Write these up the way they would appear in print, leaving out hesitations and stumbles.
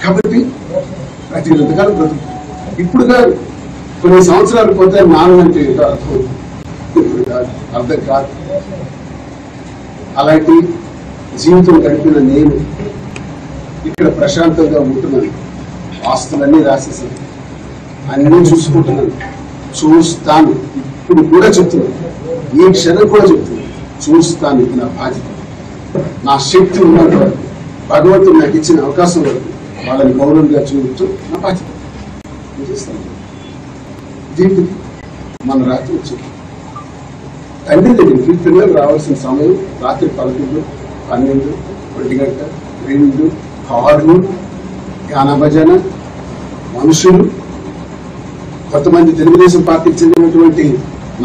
కాబట్టి ప్రతి ఎంతకాలం బ్రతుకు. ఇప్పుడు కాదు, కొన్ని సంవత్సరాలు పోతే నాన్నంటే అర్థం, ఇప్పుడు కాదు, అర్థం కాదు. అలాంటి జీవితం గడిపిన నేను ఇక్కడ ప్రశాంతంగా ఉంటున్నాను. ఆస్తులన్నీ రాసేసాను, అన్నీ చూసుకుంటున్నాను, చూస్తాను. ఇప్పుడు కూడా చెప్తున్నాను, ఈ క్షణం కూడా చెప్తున్నాను, చూస్తాను. ఇది నా బాధ్యత. నా శక్తి ఉన్నంత వరకు, భగవంతుడు నాకు ఇచ్చిన అవకాశం వరకు వాళ్ళని గౌరవంగా చూపుతూ నా బాధ్యత చేస్తాను. దీనికి మన రాత్రి వచ్చింది తండ్రి దగ్గరికి. పిల్లలు రావాల్సిన సమయం రాత్రి 11, 12, 1 గంట, 2 కార్లు, గాన భజన, మనుషులు, కొంతమంది తెలుగుదేశం పార్టీకి చెందినటువంటి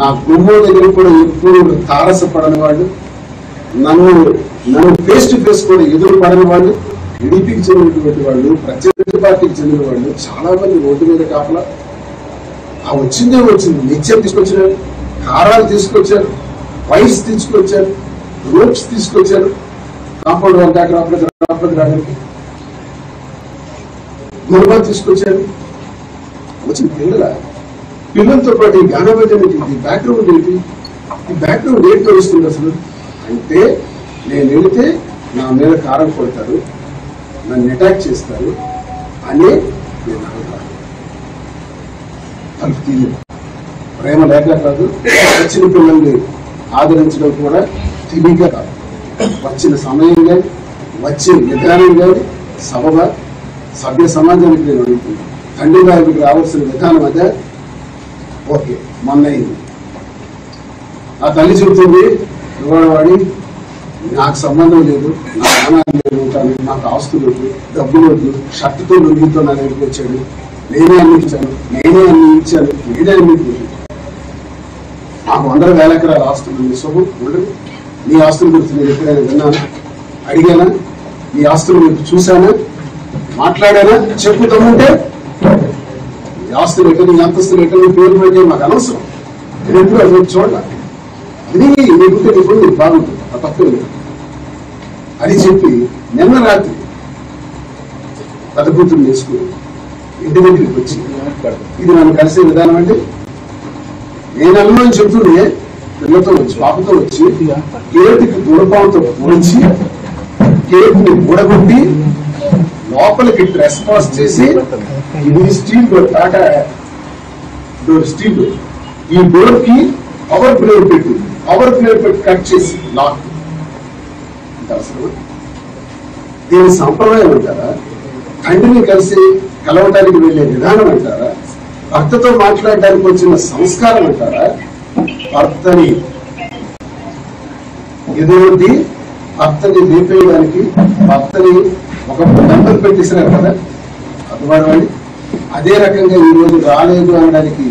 నా గుమ్మో దగ్గర కూడా ఎప్పుడు తారసపడని వాళ్ళు, నన్ను ఫేస్ టు ఫేస్ కూడా ఎదురు పడని వాళ్ళు, టీడీపీకి చెందినటువంటి వాళ్ళు, ప్రత్యర్థి పార్టీకి చెందిన వాళ్ళు చాలా మంది రోడ్డు మీద కాపలా. ఆ వచ్చిందే వచ్చింది. నిత్యం తీసుకొచ్చారు, కారాలు తీసుకొచ్చారు, వైర్స్ తీసుకొచ్చారు, రోప్స్ తీసుకొచ్చారు. కాంపౌండ్ వాళ్ళు దాకా రావడానికి మురబా తీసుకొచ్చారు. వచ్చిన పిల్లలతో పాటు ఈ గానభజన ఈ బ్యాక్గ్రౌండ్ ఏంటి? ఈ బ్యాక్గ్రౌండ్ ఏంటి తెలుస్తుంది అసలు అంటే, నేను వెళితే నా మీద కారం కొడతారు, నన్ను అటాక్ చేస్తారు అనే నేను అనుకున్నాను. తలుపు తీయలేదు. ప్రేమ లేక కాదు, వచ్చిన పిల్లల్ని ఆదరించడం కూడా తిరిగిగా కాదు. వచ్చిన సమయం కానీ, వచ్చే విధానం కానీ సభ్య సమాజానికి నేను అడుగుతున్నాను. తండ్రి గారికి రావాల్సిన విధానం అదే. ఓకే, మొన్న అయింది. ఆ తల్లి చెబుతుంది, వాడి నాకు సంబంధం లేదు, నా ప్రాణాలు ఉంటాను, నాకు ఆస్తులు వద్దు, డబ్బులు వద్దు, షర్టుతో లొంగితో నా దగ్గరికి వచ్చాడు, నేనే అన్ని ఇచ్చాను, నేనే అన్ని ఇచ్చాను, నేనే అన్ని నాకు 100,000 ఎకరాల ఆస్తులు ఉంది. శుభం ఉండదు. నీ ఆస్తుల గురించి నేను ఎప్పుడైనా విన్నానా? అడిగానా? నీ ఆస్తుల గురించి చూశానా? మాట్లాడానా? చెప్పుతామంటే నీ ఆస్తులు ఎక్కడ, నీ అంతస్తులు ఎక్కడ, నీ పేరు పెడితే మాకు అనవసరం. నేను ఎప్పుడు అది చూడాలి. ఇది నీకుంటే ఇప్పుడు నీకు బాగుంటుంది, ఆ తప్పే అని చెప్పి నిన్న రాత్రి పెద్ద కూతురు చేసుకుని ఇంటి దగ్గరికి వచ్చి, ఇది నన్ను కలిసే విధానం అండి. నేను అల్లని చెప్తూనే పిల్లతో వచ్చి, పాపతో వచ్చి గేటుకి దూరపాలతో పోల్చి గేట్ని ఊడగొట్టి లోపలికి డ్రెస్ పాస్ చేసి, ఇది steel door, Tata door steel door, ఈ డోర్ కి పవర్ ప్లేట్ పెట్టి కట్ చేసి లాక్. దీని సంప్రదాయం అంటారా? తండ్రిని కలిసి కలవటానికి వెళ్లే విధానం అంటారా? భర్తతో మాట్లాడడానికి వచ్చిన సంస్కారం అంటారా? భర్తని ఎదురొద్ది భర్తని లేపేయడానికి భర్తని ఒక నెంబర్ పెట్టేసినారు కదా, అది వాడవాడి. అదే రకంగా ఈ రోజు రాలేదు అనడానికి